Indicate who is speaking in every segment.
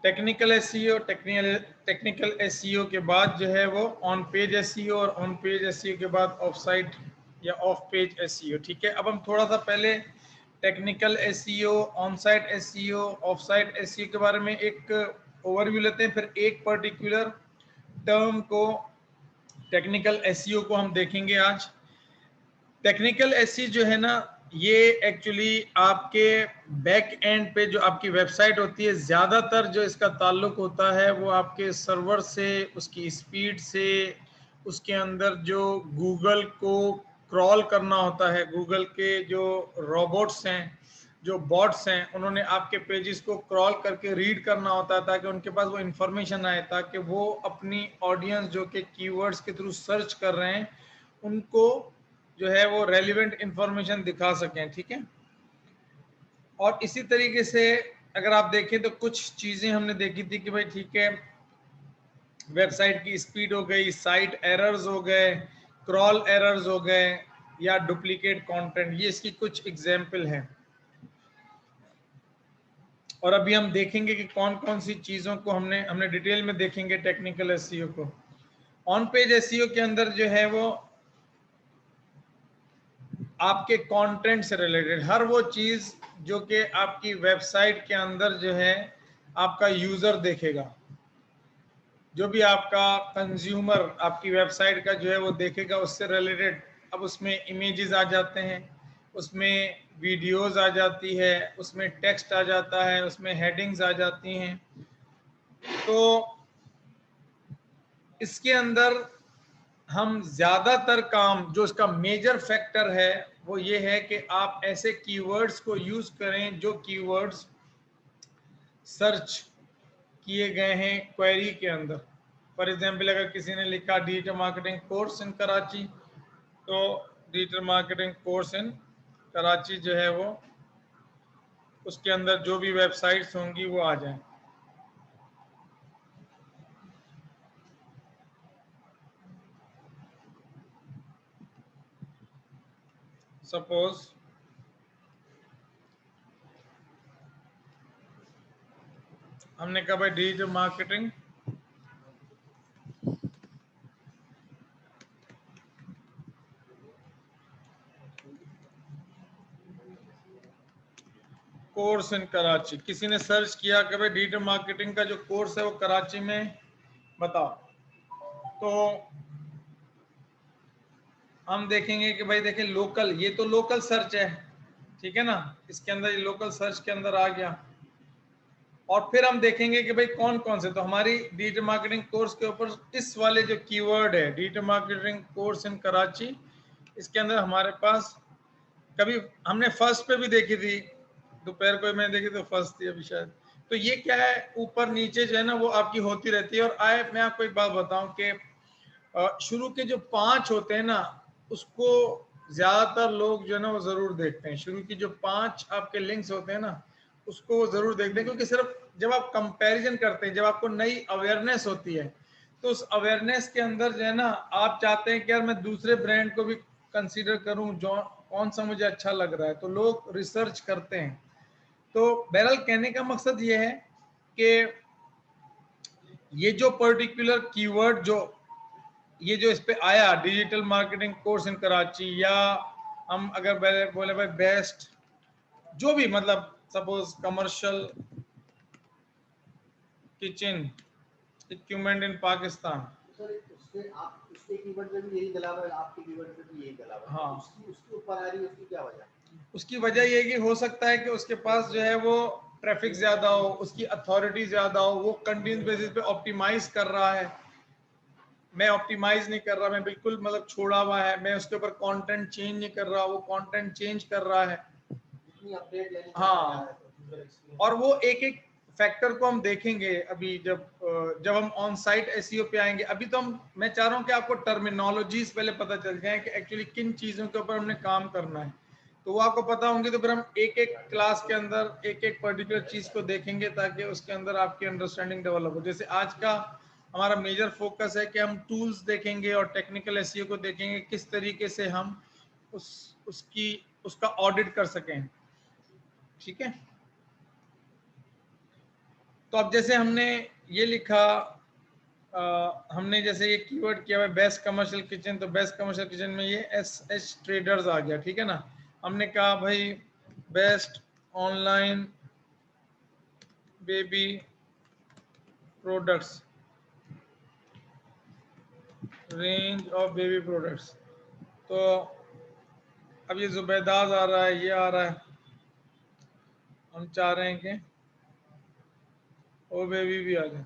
Speaker 1: Technical SEO, technical SEO के बाद जो है वो ऑन पेज एसईओ, और ऑन पेज एसईओ के बाद ऑफ साइट या ऑफ पेज एसईओ। ठीक है, अब हम थोड़ा सा पहले technical SEO, on site SEO, of site SEO के बारे में एक ओवरव्यू लेते हैं, फिर एक पर्टिकुलर टर्म को, टेक्निकल एसईओ को हम देखेंगे आज। टेक्निकल एसईओ जो है ना, ये एक्चुअली आपके बैक एंड पे जो आपकी वेबसाइट होती है, ज़्यादातर जो इसका ताल्लुक होता है वो आपके सर्वर से, उसकी स्पीड से, उसके अंदर जो गूगल को क्रॉल करना होता है, गूगल के जो रोबोट्स हैं, जो बॉट्स हैं, उन्होंने आपके पेजेस को क्रॉल करके रीड करना होता है ताकि उनके पास वो इन्फॉर्मेशन आए, ताकि वो अपनी ऑडियंस जो कि कीवर्ड्स के थ्रू सर्च कर रहे हैं उनको जो है वो रेलिवेंट इंफॉर्मेशन दिखा सकें। ठीक है, और इसी तरीके से अगर आप देखें तो कुछ चीजें हमने देखी थी कि भाई ठीक है, वेबसाइट की स्पीड हो गई, साइट एरर्स हो गए, क्रॉल एरर्स हो गए, या डुप्लीकेट कंटेंट, ये इसकी कुछ एग्जांपल हैं। और अभी हम देखेंगे कि कौन कौन सी चीजों को हमने डिटेल में देखेंगे टेक्निकल एसईओ को। ऑन पेज एसईओ के अंदर जो है वो आपके कंटेंट से रिलेटेड हर वो चीज जो कि आपकी वेबसाइट के अंदर जो है आपका यूजर देखेगा, जो भी आपका कंज्यूमर आपकी वेबसाइट का जो है वो देखेगा, उससे रिलेटेड। अब उसमें इमेजेस आ जाते हैं, उसमें वीडियोस आ जाती है, उसमें टेक्स्ट आ जाता है, उसमें हेडिंग्स आ जाती हैं। तो इसके अंदर हम ज़्यादातर काम, जो इसका मेजर फैक्टर है वो ये है कि आप ऐसे कीवर्ड्स को यूज़ करें जो कीवर्ड्स सर्च किए गए हैं क्वेरी के अंदर। फॉर एग्जांपल, अगर किसी ने लिखा digital marketing course in Karachi, तो digital marketing course in Karachi जो है वो उसके अंदर जो भी वेबसाइट्स होंगी वो आ जाएं। सपोज हमने कहा भाई digital marketing course in Karachi, किसी ने सर्च किया कि भाई डिजिटल मार्केटिंग का जो कोर्स है वो कराची में बताओ, तो हम देखेंगे कि भाई देखिए लोकल, ये तो लोकल सर्च है, ठीक है ना, इसके अंदर ये लोकल सर्च के अंदर आ गया। और फिर हम देखेंगे कि भाई कौन कौन से, तो हमारी डिजिटल मार्केटिंग कोर्स के ऊपर इस वाले जो कीवर्ड है digital marketing course in Karachi, इसके अंदर हमारे पास, कभी हमने फर्स्ट पे भी देखी थी, दोपहर को मैंने देखी तो फर्स्ट थी अभी शायद। तो ये क्या है, ऊपर नीचे जो है ना वो आपकी होती रहती है। और मैं आपको एक बात बताऊं कि शुरू के जो 5 होते हैं ना, उसको ज्यादातर लोग जो है ना वो जरूर देखते हैं। शुरू की जो 5 आपके लिंक्स होते हैं ना, उसको वो जरूर देखते हैं, क्योंकि सिर्फ जब आप कंपैरिजन करते हैं, जब आपको नई अवेयरनेस होती है, तो उस अवेयरनेस के अंदर जो है ना आप चाहते हैं कि यार मैं दूसरे ब्रांड को भी कंसीडर करूं, जो कौन सा मुझे अच्छा लग रहा है, तो लोग रिसर्च करते हैं। तो बहरहाल कहने का मकसद ये है कि ये जो पर्टिकुलर कीवर्ड, जो ये जो इस पे आया digital marketing course in Karachi, या हम अगर बोले भाई बेस्ट जो भी, मतलब सपोज कमर्शियल किचन इक्विपमेंट इन पाकिस्तान,
Speaker 2: सर उससे आप उसके कीवर्ड पे भी यही डला हुआ है, आपके कीवर्ड पे भी यही डला हुआ है,
Speaker 1: हाँ,
Speaker 2: उसके ऊपर आ रही है, उसकी क्या वजह?
Speaker 1: उसकी वजह ये कि हो सकता है कि उसके पास जो है वो ट्रैफिक ज्यादा हो, उसकी अथॉरिटी ज्यादा हो, वो कंटिन्यूस बेसिस पे ऑप्टिमाइज कर रहा है। मैं ऑप्टिमाइज नहीं कर रहा, मैं बिल्कुल मतलब छोड़ा हुआ है, मैं उसके ऊपर कंटेंट चेंज नहीं कर रहा, वो कंटेंट चेंज कर रहा है।
Speaker 2: जितनी अपडेट लेनी
Speaker 1: हाँ, और वो एक एक फैक्टर को हम देखेंगे अभी, जब हम ऑन साइट एसईओ पे आएंगे। अभी तो मैं चाह रहा हूँ कि आपको टर्मिनोलॉजीज पहले पता चल जाए कि एक्चुअली किन चीजों के ऊपर हमने काम करना है, तो वो आपको पता होंगे, तो फिर हम एक एक क्लास के अंदर एक एक पर्टिकुलर चीज को देखेंगे ताकि उसके अंदर आपकी अंडरस्टैंडिंग डेवलप हो। जैसे आज का हमारा मेजर फोकस है कि हम टूल्स देखेंगे और टेक्निकल एसईओ को देखेंगे, किस तरीके से हम उसका ऑडिट कर सकें। ठीक है, तो अब जैसे हमने ये लिखा, हमने जैसे ये कीवर्ड किया हुआ है बेस्ट कमर्शियल किचन, तो बेस्ट कमर्शियल किचन में ये एस ट्रेडर्स आ गया, ठीक है ना। हमने कहा भाई best online baby products, range of baby products, तो अब ये जुबैदाज आ रहा है, ये आ रहा है, हम चाह रहे हैं कि ओ बेबी भी आ जाए।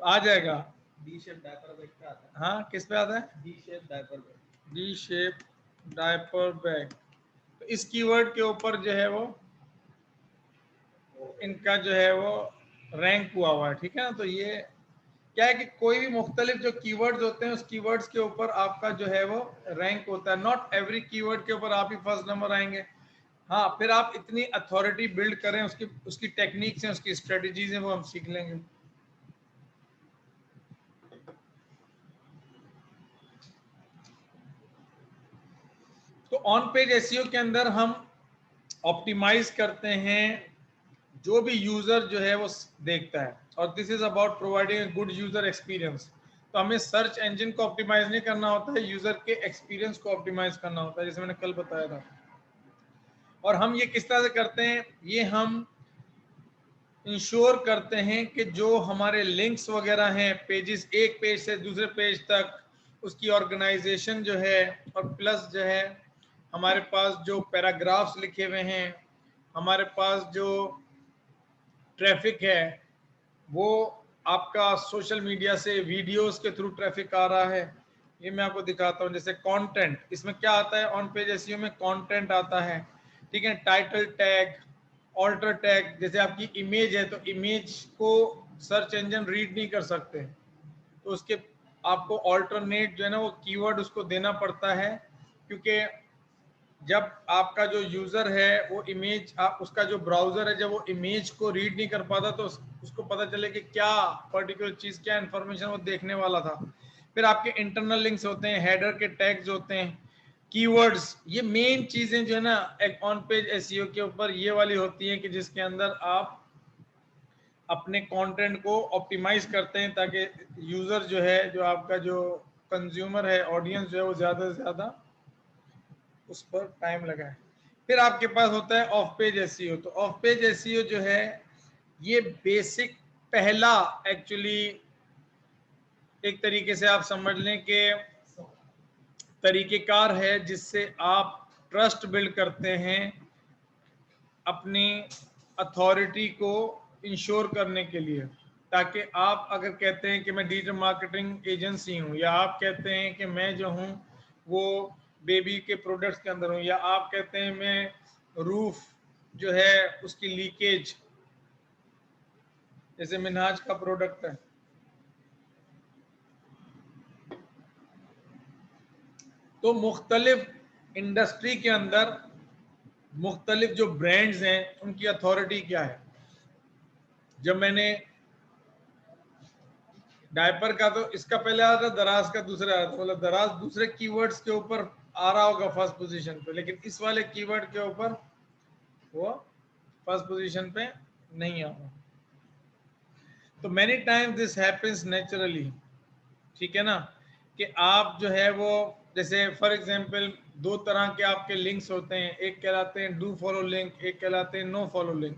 Speaker 1: आ जाएगा।
Speaker 2: डी शेप डायपर बैग पे आता है।
Speaker 1: हाँ, किस पे आता है?
Speaker 2: D shape diaper bag.
Speaker 1: D shape diaper bag. तो इस कीवर्ड के ऊपर जो है वो इनका जो है वो रैंक हुआ है, ठीक है ना। तो ये क्या है कि कोई भी मुख्तलिफ जो कीवर्ड्स होते हैं उस कीवर्ड्स के ऊपर आपका जो है वो रैंक होता है। नॉट एवरी कीवर्ड के ऊपर आप ही फर्स्ट नंबर आएंगे। हाँ, फिर आप इतनी अथॉरिटी बिल्ड करें, उसकी टेक्निक्स हैं, उसकी स्ट्रेटजीज हैं, वो हम सीख लेंगे। तो ऑन पेज एसईओ के अंदर हम ऑप्टिमाइज करते हैं जो भी यूजर जो है वो देखता है, और this is about providing a good user experience. तो हमें सर्च इंजन को ऑप्टिमाइज नहीं करना होता है, यूजर के एक्सपीरियंस को ऑप्टिमाइज करना होता है, जैसे मैंने कल बताया था। और हम ये किस तरह से करते हैं, ये हम इंश्योर करते हैं कि जो हमारे लिंक्स वगैरह हैं पेजेस, एक पेज से दूसरे पेज तक, उसकी ऑर्गेनाइजेशन जो है, और प्लस जो है हमारे पास जो पैराग्राफ्स लिखे हुए हैं, हमारे पास जो ट्रैफिक है, वो आपका सोशल मीडिया से वीडियोस के थ्रू ट्रैफिक आ रहा है। ये मैं आपको दिखाता हूँ। जैसे कंटेंट, इसमें क्या आता है ऑन पेज एसईओ में, कंटेंट आता है, ठीक है। टाइटल टैग, ऑल्टर टैग, जैसे आपकी इमेज है तो इमेज को सर्च इंजन रीड नहीं कर सकते, तो उसके आपको ऑल्टरनेट जो है ना वो कीवर्ड उसको देना पड़ता है, क्योंकि जब आपका जो यूजर है वो इमेज, उसका जो ब्राउजर है जब वो इमेज को रीड नहीं कर पाता तो उसको पता चले कि क्या पर्टिकुलर चीज, क्या इंफॉर्मेशन वो देखने वाला था। फिर आपके इंटरनल लिंक्स होते हैं, हेडर के टैग्स होते हैं, कीवर्ड्स, ये मेन चीजें जो है ना एक ऑन पेज एसईओ के ऊपर ये वाली होती हैं कि जिसके अंदर आप अपने कंटेंट को ऑप्टिमाइज करते हैं ताकि यूजर जो है, जो आपका जो कंज्यूमर है, ऑडियंस जो है वो ज्यादा से ज्यादा उस पर टाइम लगाए। फिर आपके पास होता है ऑफ पेज एसईओ। तो ऑफ पेज एसईओ जो है ये बेसिक पहला एक्चुअली एक तरीके से आप समझ लें कि तरीकेकार है जिससे आप ट्रस्ट बिल्ड करते हैं अपनी अथॉरिटी को इंश्योर करने के लिए, ताकि आप अगर कहते हैं कि मैं डिजिटल मार्केटिंग एजेंसी हूं, या आप कहते हैं कि मैं जो हूं वो बेबी के प्रोडक्ट्स के अंदर हूं, या आप कहते हैं मैं रूफ जो है उसकी लीकेज, जैसे मिनहाज का प्रोडक्ट है, तो मुख्तलिफ इंडस्ट्री के अंदर मुख्तलिफ जो ब्रांड्स हैं उनकी अथॉरिटी क्या है। जब मैंने डायपर का, तो इसका पहले आया था, दराज का दूसरा आया था, मतलब दराज दूसरे कीवर्ड्स के ऊपर आ रहा होगा फर्स्ट पोजीशन पे, लेकिन इस वाले कीवर्ड के ऊपर वो फर्स्ट पोजीशन पे नहीं आ रहा। तो many times this happens naturally, ठीक है ना, कि आप जो है वो जैसे फॉर एग्जांपल दो तरह के आपके लिंक्स होते हैं, एक कहलाते हैं डू फॉलो लिंक, एक कहलाते हैं no follow link.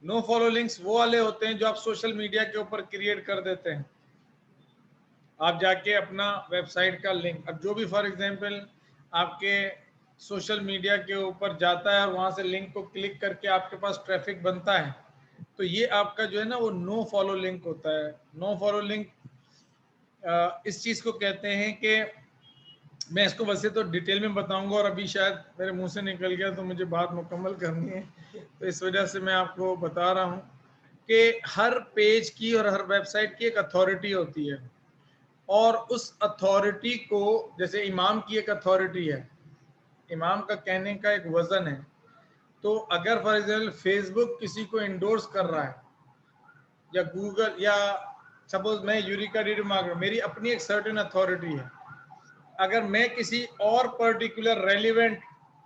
Speaker 1: No follow links वो वाले होते हैं जो आप सोशल मीडिया के ऊपर क्रिएट कर देते हैं, आप जाके अपना वेबसाइट का लिंक, अब जो भी फॉर एग्जांपल आपके सोशल मीडिया के ऊपर जाता है और वहां से लिंक को क्लिक करके आपके पास ट्रैफिक बनता है, तो ये आपका जो है ना वो नो फॉलो लिंक होता है। नो फॉलो लिंक इस चीज को कहते हैं कि मैं इसको वैसे तो डिटेल में बताऊंगा और अभी शायद मेरे मुंह से निकल गया, तो मुझे बात मुकम्मल करनी है, तो इस वजह से मैं आपको बता रहा हूँ कि हर पेज की और हर वेबसाइट की एक अथॉरिटी होती है, और उस अथॉरिटी को, जैसे इमाम की एक अथॉरिटी है, इमाम का कहने का एक वजन है, तो अगर फॉर एग्जाम्पल फेसबुक किसी को इंडोर्स कर रहा है, या गूगल, या सपोज मैं यूरिका डिजिटल मार्केटर, मेरी अपनी एक सर्टेन अथॉरिटी है, अगर मैं किसी और पर्टिकुलर रेलिवेंट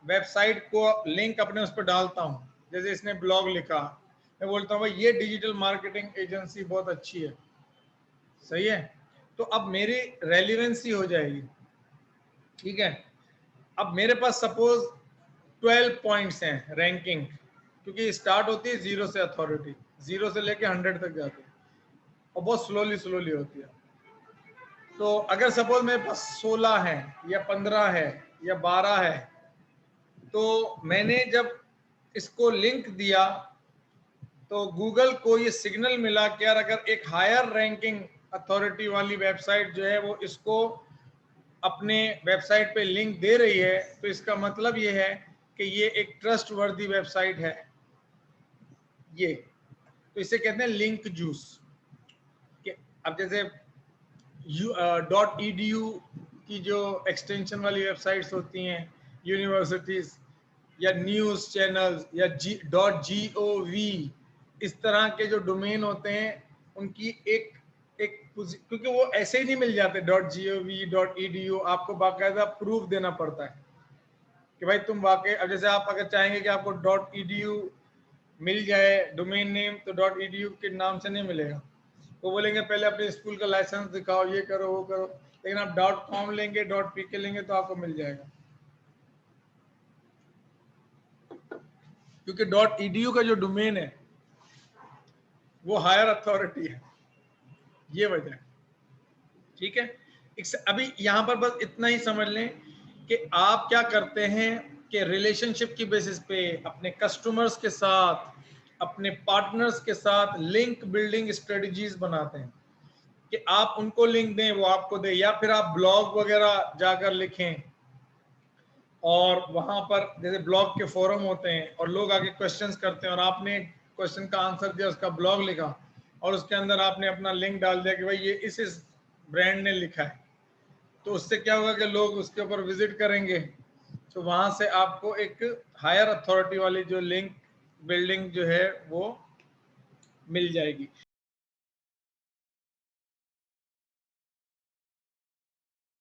Speaker 1: वेबसाइट को लिंक अपने उस पर डालता हूँ, जैसे इसने ब्लॉग लिखा, मैं बोलता हूँ भाई ये डिजिटल मार्केटिंग एजेंसी बहुत अच्छी है, सही है, तो अब मेरी रेलिवेंसी हो जाएगी, ठीक है। अब मेरे पास सपोज 12 पॉइंट्स हैं रैंकिंग, क्योंकि स्टार्ट होती है 0 से, अथॉरिटी 0 से लेके 100 तक जाती है और बहुत स्लोली होती है। तो अगर सपोज मेरे पास 16 है या 15 है या 12 है, तो मैंने जब इसको लिंक दिया तो गूगल को ये सिग्नल मिला कि यार अगर एक हायर रैंकिंग अथॉरिटी वाली वेबसाइट जो है वो इसको अपने वेबसाइट पे लिंक दे रही है, तो इसका मतलब ये है कि ये एक ट्रस्ट वर्दी वेबसाइट है। ये तो इसे कहते हैं लिंक जूस। अब जैसे .edu की जो एक्सटेंशन वाली वेबसाइट्स होती हैं, यूनिवर्सिटीज या न्यूज़ चैनल्स या .gov, इस तरह के जो डोमेन होते हैं उनकी एक क्योंकि वो ऐसे ही नहीं मिल जाते .gov .edu, आपको बाकायदा प्रूफ देना पड़ता है कि भाई तुम वाकई, अब जैसे आप अगर चाहेंगे कि आपको .edu मिल जाए डोमेन नेम, तो .edu के नाम से नहीं मिलेगा, वो बोलेंगे पहले अपने स्कूल का लाइसेंस दिखाओ, ये करो वो करो। लेकिन आप .com लेंगे .pk लेंगे तो आपको मिल जाएगा, क्योंकि .edu का जो डोमेन है वो हायर अथॉरिटी है, ये वजह है, ठीक है। अभी यहाँ पर बस इतना ही समझ लें कि आप क्या करते हैं कि रिलेशनशिप की बेसिस पे अपने कस्टमर्स के साथ, अपने पार्टनर्स के साथ लिंक बिल्डिंग स्ट्रेटजीज बनाते हैं कि आप उनको लिंक दें, वो आपको दे, या फिर आप ब्लॉग वगैरह जाकर लिखें और वहां पर जैसे ब्लॉग के फोरम होते हैं और लोग आके क्वेश्चंस करते हैं और आपने क्वेश्चन का आंसर दिया, उसका ब्लॉग लिखा और उसके अंदर आपने अपना लिंक डाल दिया कि भाई ये इस ब्रांड ने लिखा है, तो उससे क्या होगा कि लोग उसके ऊपर विजिट करेंगे, तो वहां से आपको एक हायर अथॉरिटी वाली जो लिंक बिल्डिंग जो है वो मिल जाएगी।